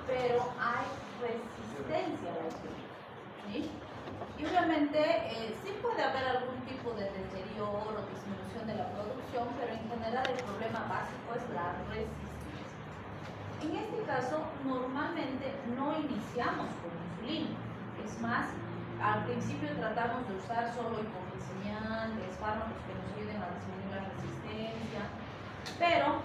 pero hay resistencia a la insulina, ¿sí? Y obviamente sí puede haber algún tipo de deterioro o disminución de la producción, pero en general el problema básico es la resistencia. En este caso, normalmente no iniciamos con insulina. Es más, al principio tratamos de usar solo hipoglicemiantes, fármacos que nos ayuden a disminuir la resistencia, pero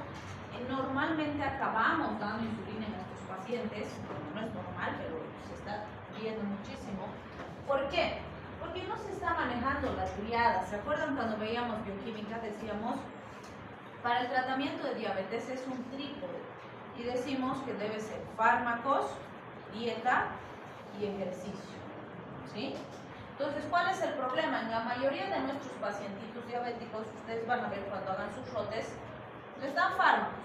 normalmente acabamos dando insulina en nuestros pacientes, bueno, no es normal, pero se está viendo muchísimo. ¿Por qué? Porque no se está manejando la triada. ¿Se acuerdan cuando veíamos bioquímica? Decíamos, para el tratamiento de diabetes es un trípode y decimos que debe ser fármacos, dieta y ejercicio, ¿sí? Entonces, ¿cuál es el problema? En la mayoría de nuestros pacientitos diabéticos, ustedes van a ver cuando hagan sus lotes, les dan fármacos,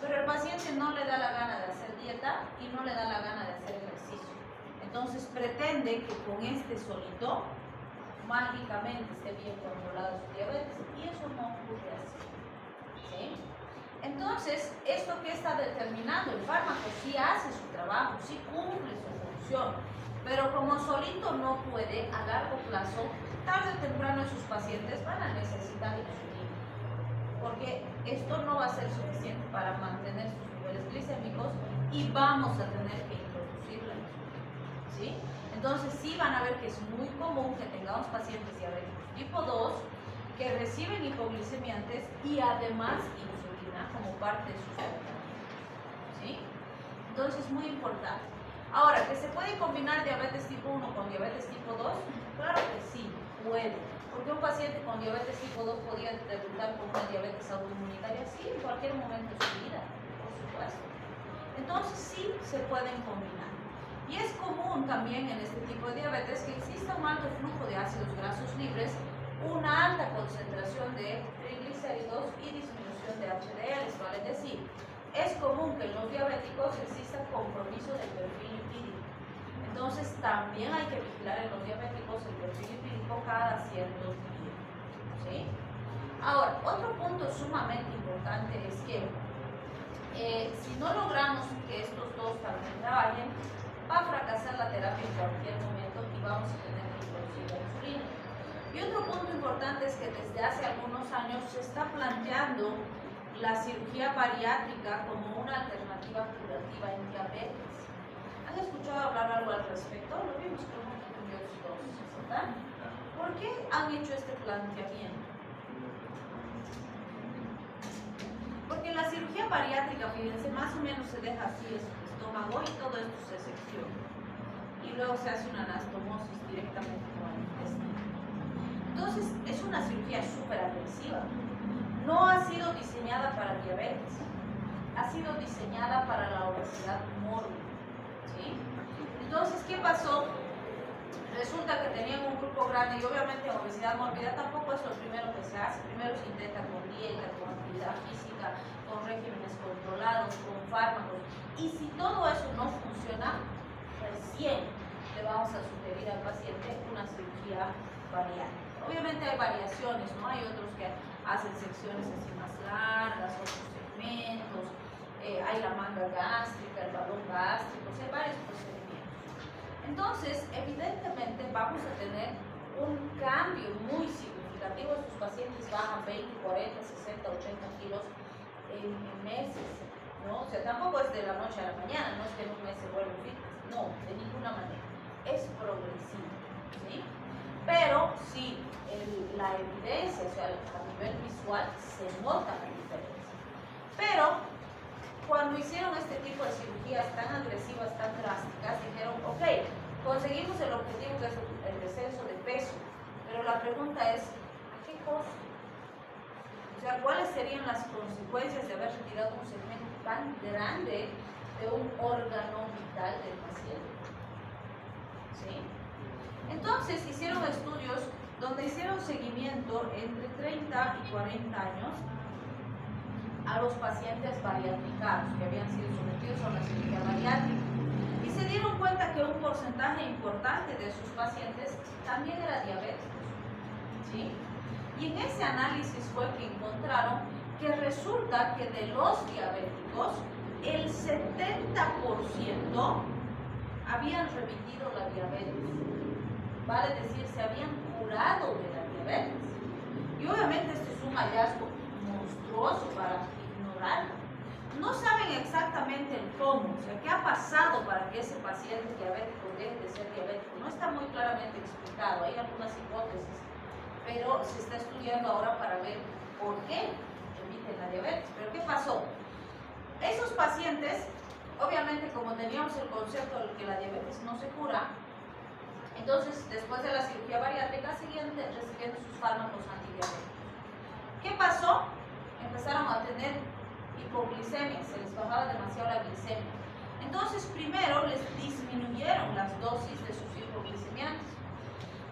pero el paciente no le da la gana de hacer dieta y no le da la gana de hacer ejercicio. Entonces pretende que con este solito mágicamente esté bien controlado su diabetes y eso no ocurre así, ¿sí? Entonces, ¿esto qué está determinando? El fármaco sí hace su trabajo, sí cumple su función, pero como solito no puede, a largo plazo, tarde o temprano sus pacientes van a necesitar insulina, porque esto no va a ser suficiente para mantener sus niveles glicémicos y vamos a tener que introducir la insulina, ¿sí? Entonces sí van a ver que es muy común que tengamos pacientes diabéticos tipo 2 que reciben hipoglicemiantes y además insulina como parte de sus tratamientos, ¿sí? Entonces muy importante. Ahora, ¿que se puede combinar diabetes tipo 1 con diabetes tipo 2? Claro que sí, puede. Porque un paciente con diabetes tipo 2 podría debutar con una diabetes autoinmunitaria, sí, en cualquier momento de su vida, por supuesto. Entonces sí se pueden combinar. Y es común también en este tipo de diabetes que exista un alto flujo de ácidos grasos libres, una alta concentración de triglicéridos y disminución de HDL, vale decir, es común que en los diabéticos exista compromiso del perfil lipídico. Entonces también hay que vigilar en los diabéticos el perfil lipídico cada ciertos días, ¿sí? Ahora, otro punto sumamente importante es que si no logramos que estos dos también trabajen, va a fracasar la terapia en cualquier momento y vamos a tener que introducir la insulina. Y otro punto importante es que desde hace algunos años se está planteando la cirugía bariátrica como una alternativa curativa en diabetes. ¿Han escuchado hablar algo al respecto? Lo vimos con un dos, ¿verdad? ¿Por qué han hecho este planteamiento? Porque la cirugía bariátrica, fíjense, más o menos se deja así el estómago y todo esto se secciona. Y luego se hace una anastomosis directamente con el intestino. Entonces, es una cirugía súper agresiva. No ha sido diseñada para diabetes, ha sido diseñada para la obesidad mórbida, ¿sí? Entonces, ¿qué pasó? Resulta que tenían un grupo grande y obviamente obesidad mórbida tampoco es lo primero que se hace. Primero se intenta con dieta, con actividad física, con regímenes controlados, con fármacos. Y si todo eso no funciona, recién le vamos a sugerir al paciente una cirugía bariátrica. Obviamente hay variaciones, ¿no? Hay otros que hacen secciones así más largas, otros segmentos, hay la manga gástrica, el balón gástrico, hay varios procedimientos. Entonces, evidentemente vamos a tener un cambio muy significativo. Estos pacientes bajan 20, 40, 60, 80 kilos en meses, ¿no? O sea, tampoco es de la noche a la mañana, no es que en un mes se vuelven fitness, no, de ninguna manera. Es progresivo, ¿sí? Pero sí, la evidencia, o sea, a nivel visual, se nota la diferencia. Pero cuando hicieron este tipo de cirugías tan agresivas, tan drásticas, dijeron, ok, conseguimos el objetivo que es el descenso de peso, pero la pregunta es, ¿a qué costo? O sea, ¿cuáles serían las consecuencias de haber retirado un segmento tan grande de un órgano vital del paciente? ¿Sí? Entonces hicieron estudios donde hicieron seguimiento entre 30 y 40 años a los pacientes bariatricados que habían sido sometidos a una cirugía bariátrica y se dieron cuenta que un porcentaje importante de sus pacientes también era diabético, ¿sí? Y en ese análisis fue que encontraron que resulta que de los diabéticos el 70% habían remitido la diabetes. Vale decir, se habían curado de la diabetes. Y obviamente esto es un hallazgo monstruoso para ignorarlo. No saben exactamente el cómo, o sea, qué ha pasado para que ese paciente diabético deje de ser diabético. No está muy claramente explicado, hay algunas hipótesis, pero se está estudiando ahora para ver por qué remiten la diabetes. Pero ¿qué pasó? Esos pacientes, obviamente como teníamos el concepto de que la diabetes no se cura, entonces después de la cirugía bariátrica seguían recibiendo sus fármacos antidiabéticos. ¿Qué pasó? Empezaron a tener hipoglicemia, se les bajaba demasiado la glicemia. Entonces primero les disminuyeron las dosis de sus hipoglicemiantes.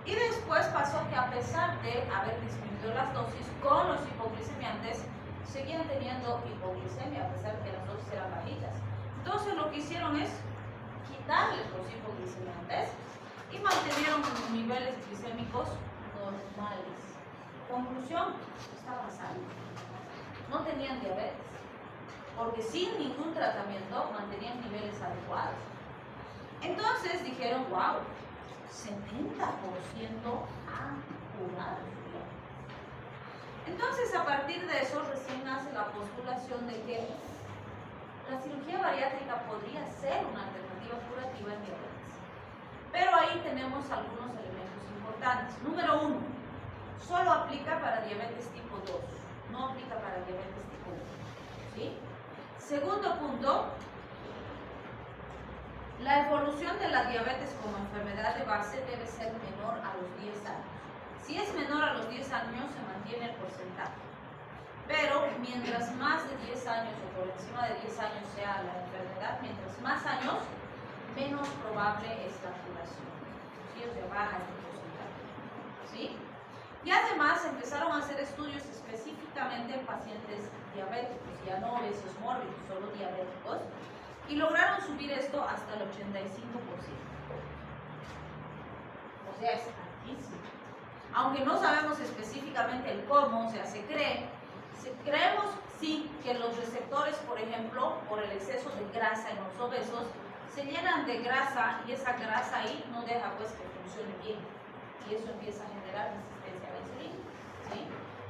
Y después pasó que a pesar de haber disminuido las dosis con los hipoglicemiantes, seguían teniendo hipoglicemia a pesar de que las dosis eran bajitas. Entonces lo que hicieron es quitarles los hipoglicemiantes y mantenieron los niveles glicémicos normales. Conclusión, estaban sanos. No tenían diabetes, porque sin ningún tratamiento mantenían niveles adecuados. Entonces dijeron, wow, 70% han curado su diabetes. Entonces, a partir de eso, recién nace la postulación de que la cirugía bariátrica podría ser una alternativa curativa en diabetes. Pero ahí tenemos algunos elementos importantes. Número 1, solo aplica para diabetes tipo 2, no aplica para diabetes tipo 1. ¿Sí? Segundo punto, la evolución de la diabetes como enfermedad de base debe ser menor a los 10 años. Si es menor a los 10 años, se mantiene el porcentaje. Pero mientras más de 10 años o por encima de 10 años sea la enfermedad, mientras más años, menos probable es la curación. ¿Sí? O sea, baja este porcentaje. ¿Sí? Y además empezaron a hacer estudios específicamente en pacientes diabéticos, ya no obesos mórbidos, solo diabéticos, y lograron subir esto hasta el 85%. O sea, es altísimo. Aunque no sabemos específicamente el cómo, o sea, creemos sí que los receptores, por ejemplo, por el exceso de grasa en los obesos, se llenan de grasa y esa grasa ahí no deja pues que funcione bien. Y eso empieza a generar resistencia a la insulina. ¿Sí?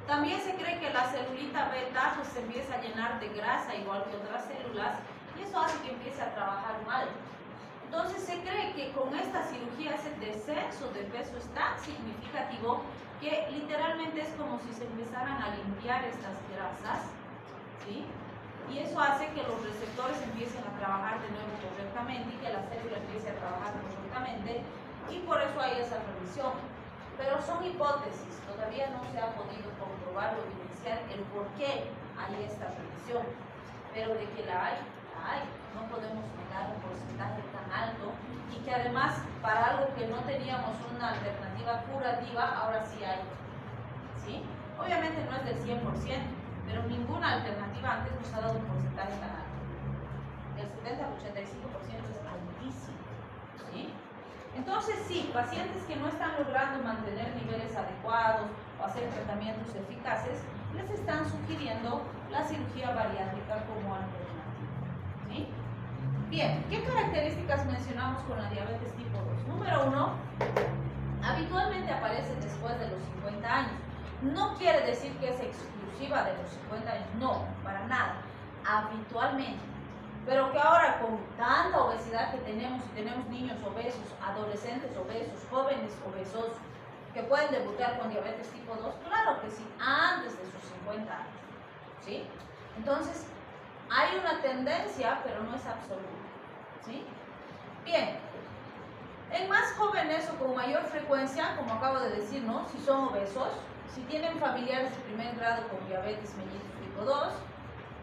También se cree que la celulita beta pues, se empieza a llenar de grasa igual que otras células y eso hace que empiece a trabajar mal. Entonces se cree que con esta cirugía ese descenso de peso es tan significativo que literalmente es como si se empezaran a limpiar estas grasas, ¿sí? Y eso hace que los receptores empiecen a trabajar de nuevo correctamente y que la célula empiece a trabajar correctamente y por eso hay esa revisión. Pero son hipótesis, todavía no se ha podido comprobar o evidenciar el por qué hay esta revisión, pero de que la hay. No podemos negar un porcentaje tan alto y que además para algo que no teníamos una alternativa curativa, ahora sí hay. ¿Sí? Obviamente no es del 100%, pero ninguna alternativa antes nos ha dado un porcentaje tan alto. Del 70 al 85% es altísimo. ¿Sí? Entonces sí, pacientes que no están logrando mantener niveles adecuados o hacer tratamientos eficaces, les están sugiriendo la cirugía bariátrica como alternativa. ¿Sí? Bien, ¿qué características mencionamos con la diabetes tipo 2? Número 1, habitualmente aparece después de los 50 años. No quiere decir que es exclusiva de los 50 años, no, para nada, habitualmente. Pero que ahora con tanta obesidad que tenemos niños obesos, adolescentes obesos, jóvenes obesos, que pueden debutar con diabetes tipo 2, claro que sí, antes de sus 50 años. ¿Sí? Entonces, hay una tendencia, pero no es absoluta. ¿Sí? Bien, en más jóvenes o con mayor frecuencia, como acabo de decir, ¿no? Si son obesos, si tienen familiares de primer grado con diabetes mellitus tipo 2,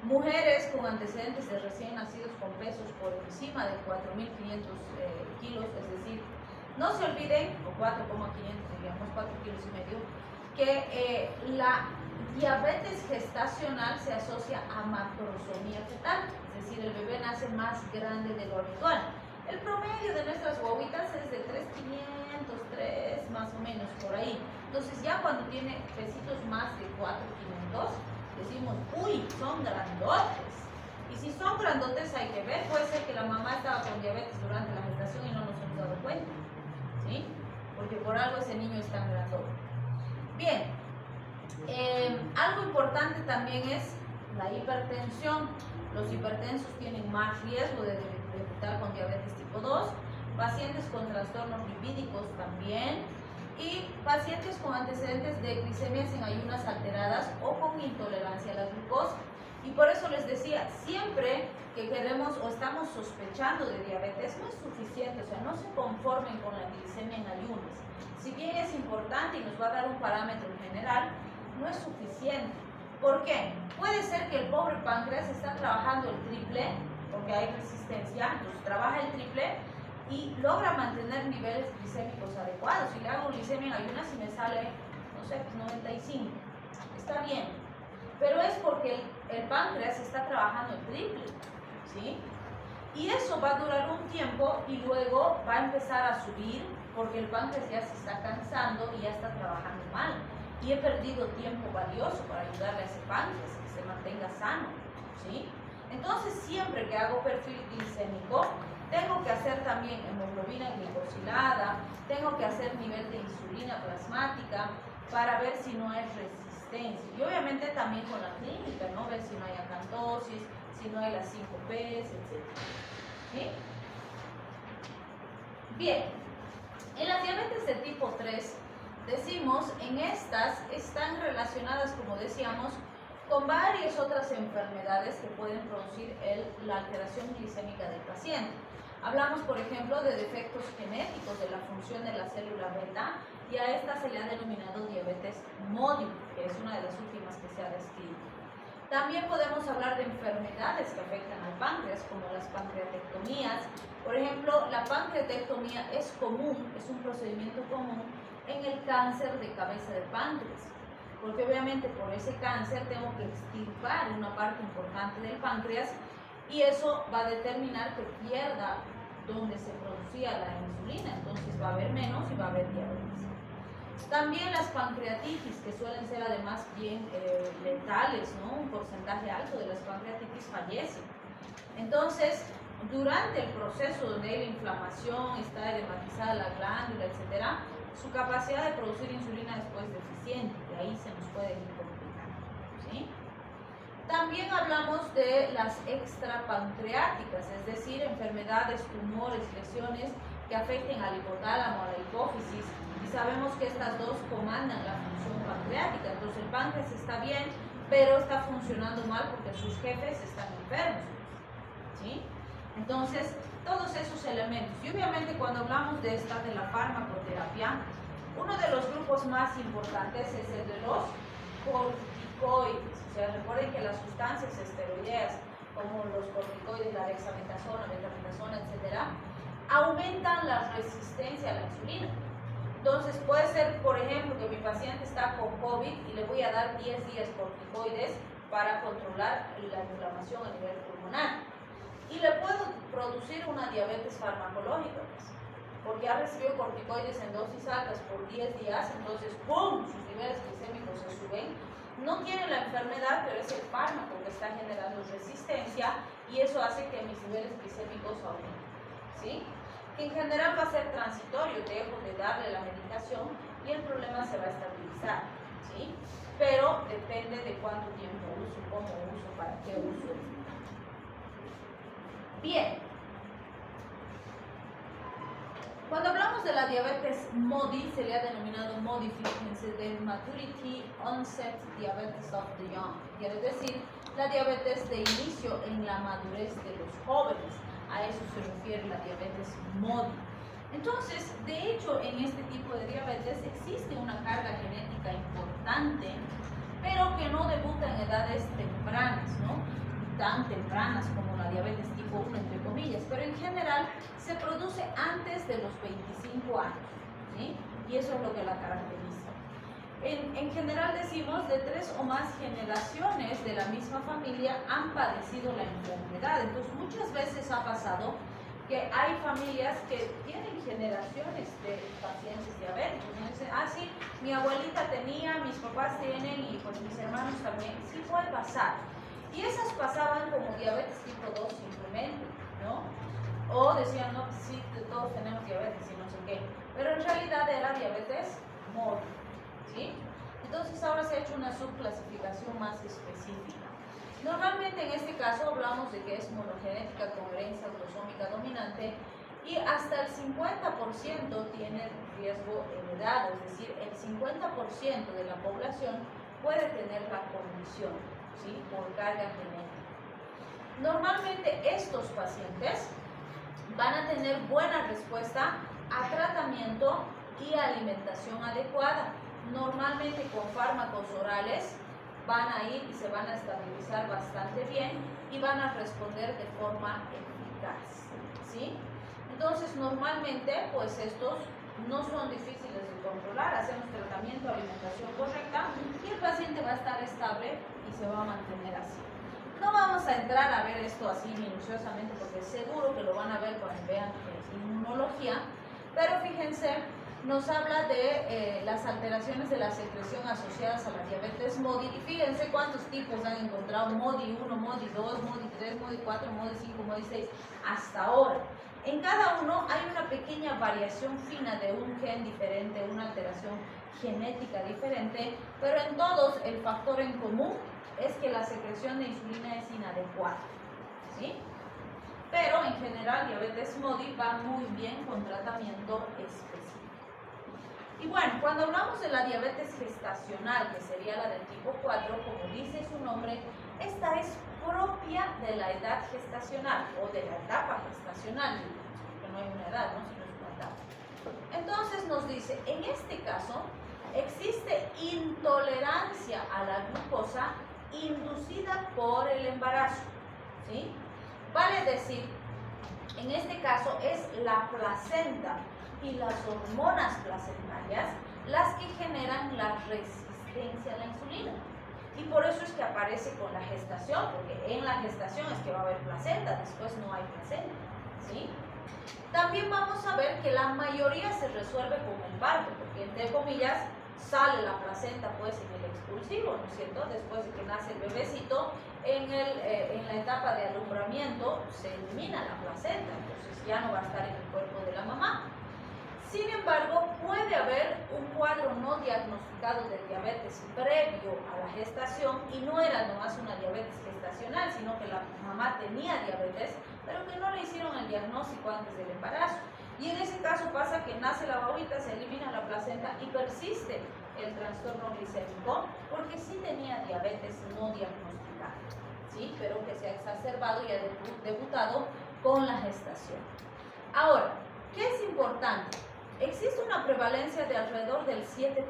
mujeres con antecedentes de recién nacidos con pesos por encima de 4.500 kilos, es decir, no se olviden, o 4,500 digamos, 4,5 kilos, que la diabetes gestacional se asocia a macrosomía fetal, es decir, el bebé nace más grande de lo habitual. El promedio de nuestras guaguitas es de 3,500, 3 más o menos por ahí. Entonces ya cuando tiene pesitos más de 4,500, decimos, uy, son grandotes. Y Y si son grandotes hay que ver, puede ser que la mamá estaba con diabetes durante la gestación y no nos hemos dado cuenta, ¿sí? Porque por algo ese niño es tan grandote. Bien, algo importante también es la hipertensión. Los hipertensos tienen más riesgo de debutar con diabetes tipo 2, pacientes con trastornos lipídicos también, y pacientes con antecedentes de glicemias en ayunas alteradas o con intolerancia a la glucosa. Y por eso les decía, siempre que queremos o estamos sospechando de diabetes no es suficiente, o sea, no se conformen con la glicemia en ayunas. Si bien es importante y nos va a dar un parámetro general, no es suficiente. ¿Por qué? Puede ser que el pobre páncreas está trabajando el triple, porque hay resistencia, entonces trabaja el triple y logra mantener niveles glicémicos adecuados. Si le hago glicemia en ayunas y me sale, no sé, 95, está bien. Pero es porque el páncreas está trabajando el triple, ¿sí? Y eso va a durar un tiempo y luego va a empezar a subir porque el páncreas ya se está cansando y ya está trabajando mal. Y he perdido tiempo valioso para ayudarle a ese páncreas que se mantenga sano, ¿sí? Entonces, siempre que hago perfil glicémico, tengo que hacer también hemoglobina glicosilada, tengo que hacer nivel de insulina plasmática para ver si no hay resistencia. Y obviamente también con la clínica, ¿no? Ver si no hay acantosis, si no hay las 5Ps, etc. ¿Sí? Bien, en la diabetes de tipo 3, decimos, en estas están relacionadas, como decíamos, con varias otras enfermedades que pueden producir la alteración glicémica del paciente. Hablamos, por ejemplo, de defectos genéticos de la función de la célula beta, y a esta se le ha denominado diabetes MODY, que es una de las últimas que se ha descrito. También podemos hablar de enfermedades que afectan al páncreas, como las pancreatectomías. Por ejemplo, la pancreatectomía es común, es un procedimiento común en el cáncer de cabeza de páncreas, porque obviamente por ese cáncer tengo que extirpar una parte importante del páncreas y eso va a determinar que pierda donde se producía la insulina, entonces va a haber menos y va a haber diabetes. También las pancreatitis, que suelen ser además bien letales, ¿no? Un porcentaje alto de las pancreatitis fallecen. Entonces, durante el proceso donde hay la inflamación, está edematizada la glándula, etcétera, su capacidad de producir insulina después es deficiente, y ahí se nos puede ir complicando, ¿sí? También hablamos de las extrapancreáticas, es decir, enfermedades, tumores, lesiones que afecten al hipotálamo, a la hipófisis, y sabemos que estas dos comandan la función pancreática. Entonces el páncreas está bien, pero está funcionando mal porque sus jefes están enfermos, ¿sí? Entonces, todos esos elementos. Y obviamente cuando hablamos de la farmacoterapia, uno de los grupos más importantes es el de los corticoides. O sea, recuerden que las sustancias esteroideas, como los corticoides, la dexametasona, metrametasona, etcétera, aumentan la resistencia a la insulina. Entonces puede ser, por ejemplo, que mi paciente está con COVID y le voy a dar 10 días corticoides para controlar la inflamación a nivel pulmonar. Y le puedo producir una diabetes farmacológica, pues, porque ha recibido corticoides en dosis altas por 10 días, entonces ¡pum!, sus niveles glicémicos se suben. No tiene la enfermedad, pero es el fármaco que está generando resistencia y eso hace que mis niveles glicémicos aumenten, ¿sí? Que en general va a ser transitorio, dejo de darle la medicación y el problema se va a estabilizar, ¿sí? Pero depende de cuánto tiempo uso, cómo uso, para qué uso. Bien. Cuando hablamos de la diabetes MODY, se le ha denominado MODY, fíjense, de Maturity Onset Diabetes of the Young. Quiere decir, la diabetes de inicio en la madurez de los jóvenes. A eso se refiere la diabetes MODY. Entonces, de hecho, en este tipo de diabetes existe una carga genética importante, pero que no debuta en edades tempranas, ¿no? Tan tempranas como la diabetes tipo 1, entre comillas, pero en general se produce antes de los 25 años, ¿sí? Y eso es lo que la caracteriza. En general decimos de 3 o más generaciones de la misma familia han padecido la enfermedad. Entonces muchas veces ha pasado que hay familias que tienen generaciones de pacientes diabéticos. ¿No? Dicen, sí, mi abuelita tenía, mis papás tienen y pues mis hermanos también. Sí puede pasar. Y esas pasaban como diabetes tipo decían, no, sí, todos tenemos diabetes y no sé qué, pero en realidad era diabetes mórbida, ¿sí? Entonces ahora se ha hecho una subclasificación más específica. Normalmente en este caso hablamos de que es monogenética con herencia autosómica dominante y hasta el 50% tiene riesgo heredado, es decir, el 50% de la población puede tener la condición, ¿sí?, por carga genética. Normalmente estos pacientes van a tener buena respuesta a tratamiento y alimentación adecuada. Normalmente con fármacos orales van a ir y se van a estabilizar bastante bien y van a responder de forma eficaz, ¿sí? Entonces normalmente pues estos no son difíciles de controlar, hacemos tratamiento, alimentación correcta y el paciente va a estar estable y se va a mantener así. No vamos a entrar a ver esto así minuciosamente porque seguro que lo van a ver cuando vean inmunología, pero fíjense, nos habla de las alteraciones de la secreción asociadas a la diabetes MODY y fíjense cuántos tipos han encontrado: MODY 1, MODY 2, MODY 3, MODY 4, MODY 5, MODY 6 hasta ahora. En cada uno hay una pequeña variación fina de un gen diferente, una alteración genética diferente, pero en todos el factor en común es que la secreción de insulina es inadecuada, ¿sí? Pero en general diabetes MODY va muy bien con tratamiento específico. Y bueno, cuando hablamos de la diabetes gestacional, que sería la del tipo 4, como dice su nombre, esta es propia de la edad gestacional o de la etapa gestacional, porque no hay una edad, ¿no?, sino es una etapa. Entonces nos dice, en este caso, existe intolerancia a la glucosa inducida por el embarazo, ¿sí? Vale decir, en este caso es la placenta y las hormonas placentarias las que generan la resistencia a la insulina. Y por eso es que aparece con la gestación, porque en la gestación es que va a haber placenta, después no hay placenta, ¿sí? También vamos a ver que la mayoría se resuelve con el parto, porque entre comillas sale la placenta pues en el expulsivo, ¿no es cierto? Después de que nace el bebecito, en la etapa de alumbramiento se elimina la placenta, entonces ya no va a estar en el cuerpo de la mamá. Sin embargo, puede haber un cuadro no diagnosticado de diabetes previo a la gestación y no era nomás una diabetes gestacional, sino que la mamá tenía diabetes, pero que no le hicieron el diagnóstico antes del embarazo. Y en ese caso pasa que nace la babita, se elimina la placenta y persiste el trastorno glicémico porque sí tenía diabetes no diagnosticada, ¿sí?, pero que se ha exacerbado y ha debutado con la gestación. Ahora, ¿qué es importante? Existe una prevalencia de alrededor del 7%.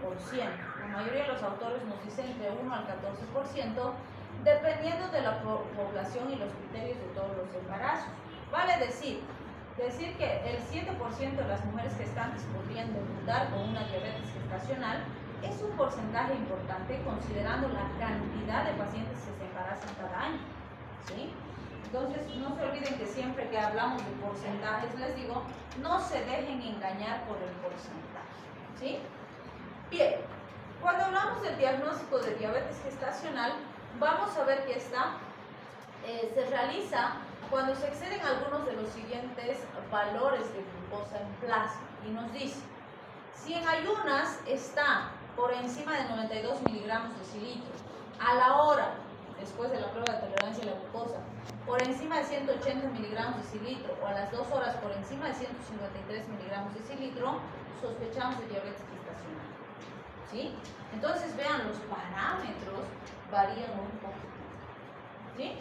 La mayoría de los autores nos dicen entre 1 al 14%, dependiendo de la población y los criterios de todos los embarazos. Vale decir que el 7% de las mujeres gestantes podrían debutar con una diabetes gestacional es un porcentaje importante considerando la cantidad de pacientes que se embarazan cada año, ¿sí? Entonces, no se olviden que siempre que hablamos de porcentajes, les digo, no se dejen engañar por el porcentaje, ¿sí? Bien, cuando hablamos del diagnóstico de diabetes gestacional, vamos a ver que esta se realiza cuando se exceden algunos de los siguientes valores de glucosa en plasma. Y nos dice, si en ayunas está por encima de 92 miligramos de cilitro, a la hora, después de la prueba de tolerancia a la glucosa, por encima de 180 miligramos de cilitro o a las 2 horas por encima de 153 miligramos de cilitro, sospechamos de diabetes gestacional, ¿sí? Entonces vean, los parámetros varían un poco, ¿sí?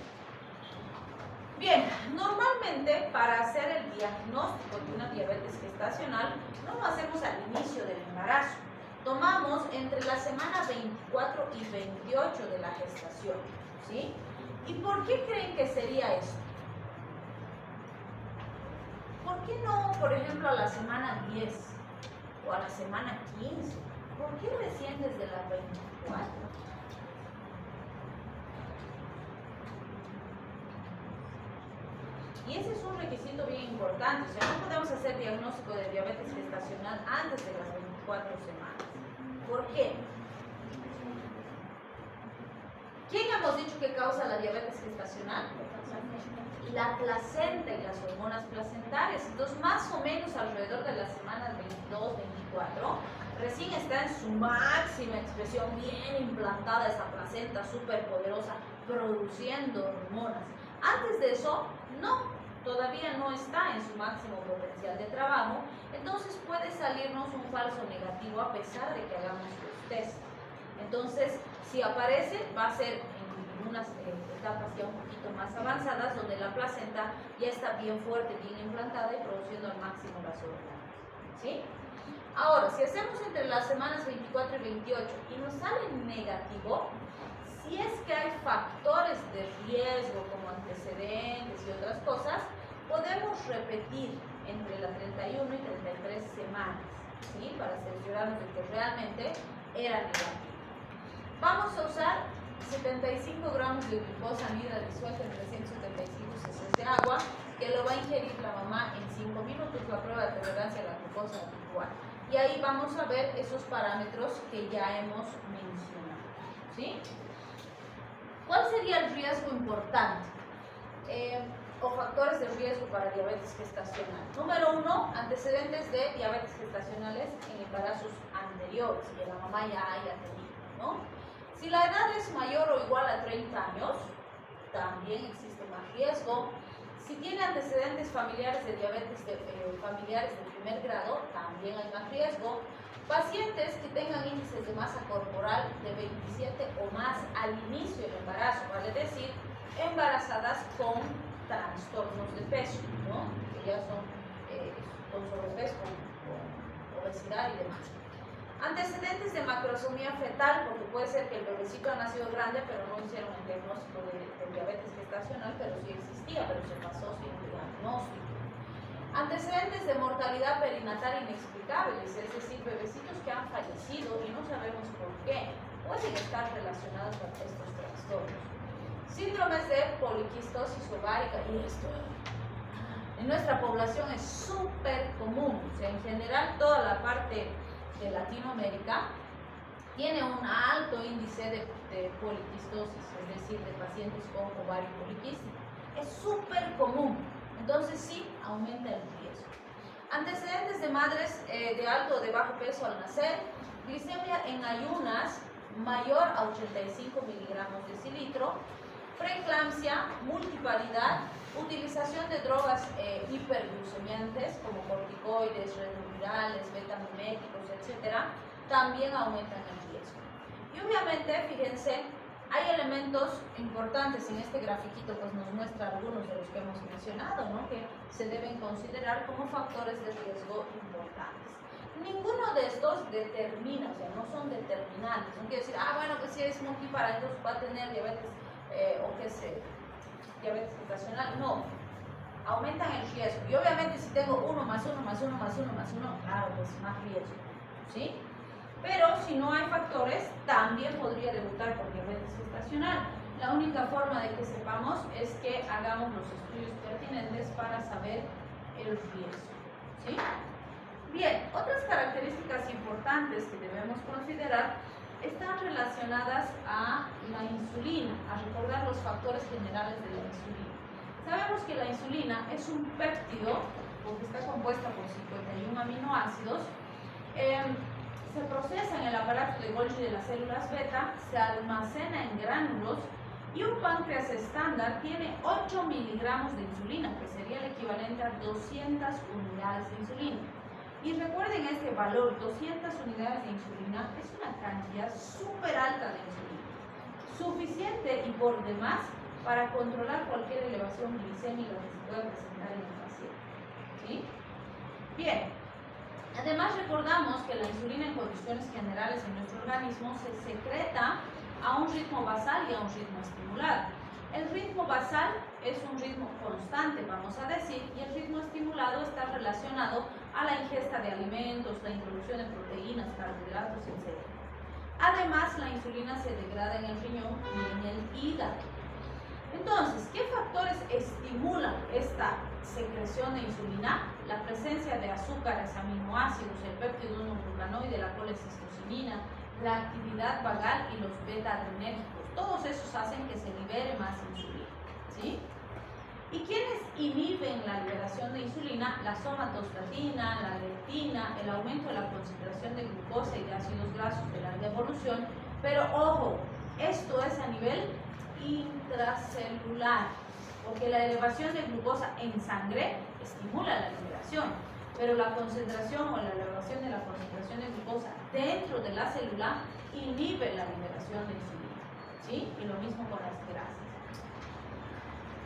Bien, normalmente para hacer el diagnóstico de una diabetes gestacional no lo hacemos al inicio del embarazo. Tomamos entre la semana 24 y 28 de la gestación, ¿sí? ¿Y por qué creen que sería eso? ¿Por qué no, por ejemplo, a la semana 10 o a la semana 15? ¿Por qué recién desde la 24? Y ese es un requisito bien importante, o sea, no podemos hacer diagnóstico de diabetes gestacional antes de las 24 semanas. ¿Por qué? ¿Quién ha habíamos dicho que causa la diabetes gestacional? La placenta y las hormonas placentarias. Entonces, más o menos alrededor de las semanas 22, 24, recién está en su máxima expresión, bien implantada esa placenta súper poderosa, produciendo hormonas. Antes de eso, no, todavía no está en su máximo potencial de trabajo, entonces puede salirnos un falso negativo a pesar de que hagamos los test. Entonces, si aparece, va a ser en unas etapas ya un poquito más avanzadas, donde la placenta ya está bien fuerte, bien implantada y produciendo al máximo las hormonas. ¿Sí? Ahora, si hacemos entre las semanas 24 y 28 y nos sale negativo, si es que hay factores de riesgo como antecedentes y otras cosas, podemos repetir entre las 31 y 33 semanas, ¿sí? Para cerciorarnos de que realmente era negativo. Vamos a usar 75 gramos de glucosa anhidra disuelta en 375 cc de agua, que lo va a ingerir la mamá en 5 minutos, la prueba de tolerancia a la glucosa habitual. Y ahí vamos a ver esos parámetros que ya hemos mencionado, ¿sí? ¿Cuál sería el riesgo importante? O factores de riesgo para diabetes gestacional. Número 1, antecedentes de diabetes gestacionales en embarazos anteriores, que la mamá ya haya tenido, ¿no? Si la edad es mayor o igual a 30 años, también existe más riesgo. Si tiene antecedentes familiares de diabetes familiares de primer grado, también hay más riesgo. Pacientes que tengan índices de masa corporal de 27 o más al inicio del embarazo, vale decir, embarazadas con trastornos de peso, ¿no? Que ya son con sobrepeso, con obesidad y demás. Antecedentes de macrosomía fetal, porque puede ser que el bebecito ha nacido grande, pero no hicieron el diagnóstico de diabetes gestacional, pero sí existía, pero se pasó sin diagnóstico. Antecedentes de mortalidad perinatal inexplicables, es decir, bebecitos que han fallecido y no sabemos por qué, pueden estar relacionados con estos trastornos. Síndromes de poliquistosis ovárica, y esto en nuestra población es súper común, o sea, en general toda la parte de Latinoamérica tiene un alto índice de poliquistosis, es decir, de pacientes con ovario poliquístico. Es súper común, entonces sí aumenta el riesgo. Antecedentes de madres de alto o de bajo peso al nacer, glicemia en ayunas mayor a 85 miligramos decilitro, preeclampsia, multiparidad, utilización de drogas hiperglucemiantes como corticoides, retrovirales, betamiméticos, etc., también aumentan el riesgo. Y obviamente, fíjense, hay elementos importantes en este grafiquito, pues nos muestra algunos de los que hemos mencionado, ¿no? Que se deben considerar como factores de riesgo importantes. Ninguno de estos determina, o sea, no son determinantes. No quiere decir, bueno, pues si es multipara, entonces va a tener diabetes o qué sé, diabetes gestacional. No, aumentan el riesgo. Y obviamente si tengo 1 más 1 más 1 más 1 más 1, claro, pues más riesgo, ¿sí? Pero si no hay factores, también podría debutar por diabetes gestacional. La única forma de que sepamos es que hagamos los estudios pertinentes para saber el riesgo, ¿sí? Bien, otras características importantes que debemos considerar están relacionadas a la insulina, a recordar los factores generales de la insulina. Sabemos que la insulina es un péptido, porque está compuesta por 51 aminoácidos, se procesa en el aparato de Golgi de las células beta, se almacena en gránulos y un páncreas estándar tiene 8 miligramos de insulina, que sería el equivalente a 200 unidades de insulina. Y recuerden este valor, 200 unidades de insulina, es una cantidad súper alta de insulina, suficiente y por demás para controlar cualquier elevación glicémica que se pueda presentar en el paciente, ¿sí? Bien, además recordamos que la insulina en condiciones generales en nuestro organismo se secreta a un ritmo basal y a un ritmo estimulado. El ritmo basal es un ritmo constante, vamos a decir, y el ritmo estimulado está relacionado a la ingesta de alimentos, la introducción de proteínas, carbohidratos, etc. Además, la insulina se degrada en el riñón y en el hígado. Entonces, ¿qué factores estimulan esta secreción de insulina? La presencia de azúcares, aminoácidos, el péptido 1-glucanoide, la colecistocinina, la actividad vagal y los beta-adrenérgicos. todos esos hacen que se libere más insulina, ¿sí? ¿Y quiénes inhiben la liberación de insulina? La somatostatina, la leptina, el aumento de la concentración de glucosa y de ácidos grasos de larga evolución. Pero ojo, esto es a nivel intracelular, porque la elevación de glucosa en sangre estimula la liberación, pero la concentración o la elevación de la concentración de glucosa dentro de la célula inhibe la liberación de insulina, ¿sí? Y lo mismo con las grasas.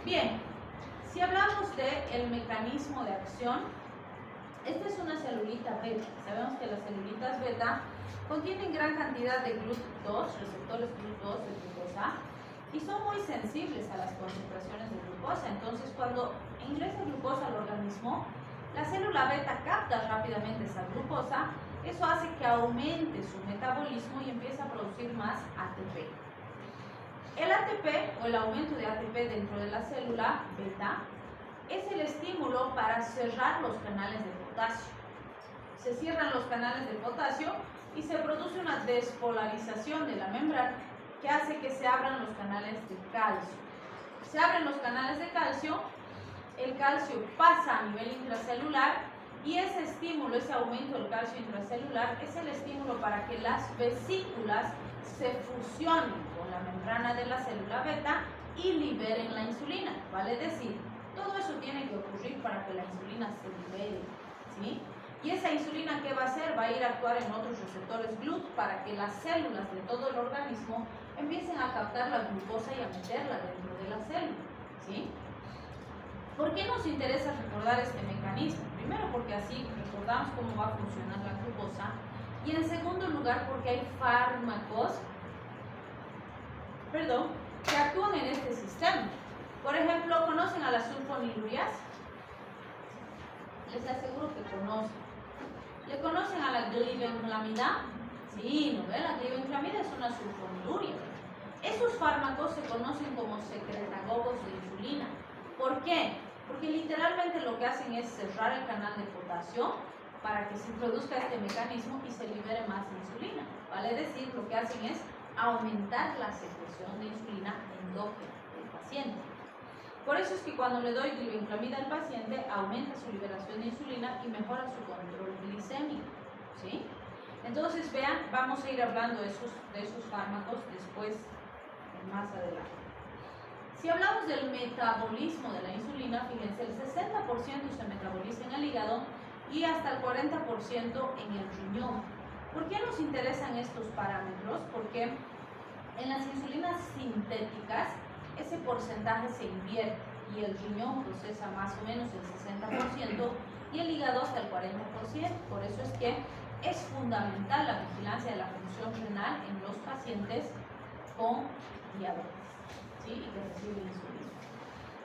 Bien, si hablamos del mecanismo de acción, esta es una celulita beta. Sabemos que las celulitas beta contienen gran cantidad de GLUT2, receptores GLUT2 de glucosa, y son muy sensibles a las concentraciones de glucosa. Entonces, cuando ingresa glucosa al organismo, la célula beta capta rápidamente esa glucosa. Eso hace que aumente su metabolismo y empiece a producir más ATP. El ATP, o el aumento de ATP dentro de la célula beta, es el estímulo para cerrar los canales de potasio. Se cierran los canales de potasio y se produce una despolarización de la membrana que hace que se abran los canales de calcio. Se abren los canales de calcio, el calcio pasa a nivel intracelular y ese estímulo, ese aumento del calcio intracelular es el estímulo para que las vesículas se fusionen con la membrana de la célula beta y liberen la insulina, vale decir, todo eso tiene que ocurrir para que la insulina se libere, ¿sí? Y esa insulina, ¿qué va a hacer? Va a ir a actuar en otros receptores GLUT para que las células de todo el organismo empiecen a captar la glucosa y a meterla dentro de la célula, ¿sí? ¿Por qué nos interesa recordar este mecanismo? Primero, porque así recordamos cómo va a funcionar la glucosa, y en segundo lugar, porque hay fármacos, que actúan en este sistema. Por ejemplo, ¿conocen a las sulfonilureas? Les aseguro que conocen. ¿Le conocen a la glibenclamida? Sí, ¿no ve? La glibenclamida es una sulfonilurea. Esos fármacos se conocen como secretagogos de insulina. ¿Por qué? Porque literalmente lo que hacen es cerrar el canal de potasio para que se produzca este mecanismo y se libere más insulina. Vale decir, lo que hacen es aumentar la secreción de insulina endógena del paciente. Por eso es que cuando le doy glibenclamida al paciente, aumenta su liberación de insulina y mejora su control glicémico, ¿sí? Entonces, vean, vamos a ir hablando de esos fármacos después, más adelante. Si hablamos del metabolismo de la insulina, fíjense, el 60% se metaboliza en el hígado y hasta el 40% en el riñón. ¿Por qué nos interesan estos parámetros? Porque en las insulinas sintéticas ese porcentaje se invierte y el riñón procesa más o menos el 60% y el hígado hasta el 40%. Por eso es que es fundamental la vigilancia de la función renal en los pacientes con diabetes, ¿sí? Y que reciben insulina.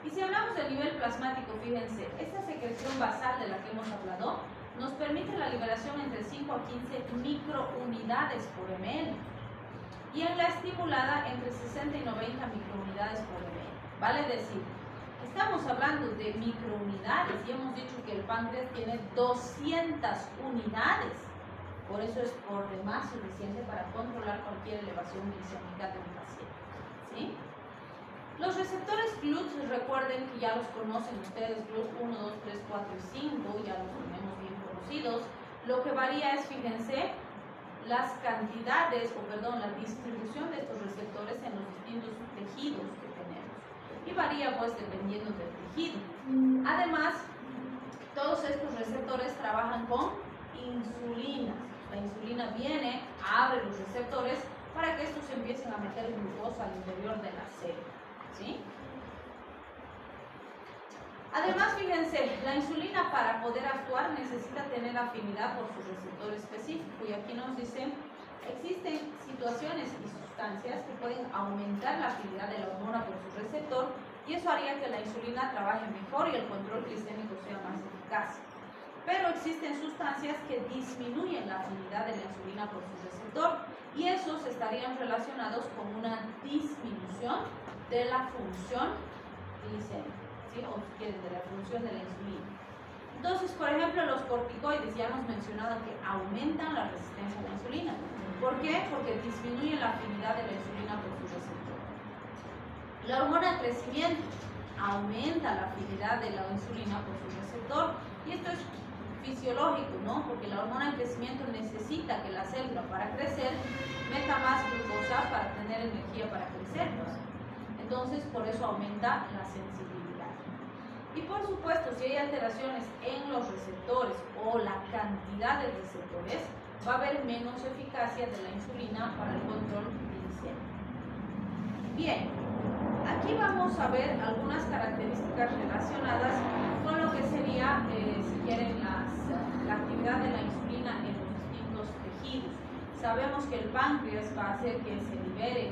Y si hablamos del nivel plasmático, fíjense, esta secreción basal de la que hemos hablado nos permite la liberación entre 5 a 15 microunidades por ml. Y en la estimulada entre 60 y 90 microunidades por ml. Vale decir, estamos hablando de microunidades y hemos dicho que el páncreas tiene 200 unidades. Por eso es por demás suficiente para controlar cualquier elevación glicémica de un paciente, ¿sí? Los receptores GLUT, recuerden que ya los conocen ustedes, GLUT 1, 2, 3, 4 y 5, ya los tenemos bien conocidos. Lo que varía es, fíjense, las cantidades, la distribución de estos receptores en los distintos tejidos que tenemos. Y varía pues dependiendo del tejido. Además, todos estos receptores trabajan con insulina. La insulina viene, abre los receptores para que estos empiecen a meter glucosa al interior de la célula, ¿sí? Además, fíjense, la insulina para poder actuar necesita tener afinidad por su receptor específico. Y aquí nos dicen, existen situaciones y sustancias que pueden aumentar la afinidad de la hormona por su receptor y eso haría que la insulina trabaje mejor y el control glicémico sea más eficaz. Pero existen sustancias que disminuyen la afinidad de la insulina por su receptor y esos estarían relacionados con una disminución de la función glicémica. ¿Sí? O si quieren, de la función de la insulina. Entonces, por ejemplo, los corticoides, ya hemos mencionado que aumentan la resistencia a la insulina. ¿Por qué? Porque disminuyen la afinidad de la insulina por su receptor. La hormona de crecimiento aumenta la afinidad de la insulina por su receptor, y esto es fisiológico, ¿no? Porque la hormona de crecimiento necesita que la célula, para crecer, meta más glucosa para tener energía para crecer, ¿no? Entonces, por eso aumenta la sensibilidad. Y por supuesto, si hay alteraciones en los receptores o la cantidad de receptores, va a haber menos eficacia de la insulina para el control glicémico. Bien, aquí vamos a ver algunas características relacionadas con lo que sería, si quieren, la actividad de la insulina en los distintos tejidos. Sabemos que el páncreas va a hacer que se libere,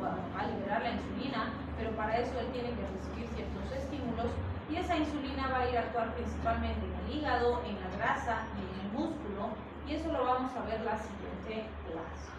va a liberar la insulina, pero para eso él tiene que recibir ciertos estímulos, y esa insulina va a ir a actuar principalmente en el hígado, en la grasa y en el músculo, y eso lo vamos a ver la siguiente clase.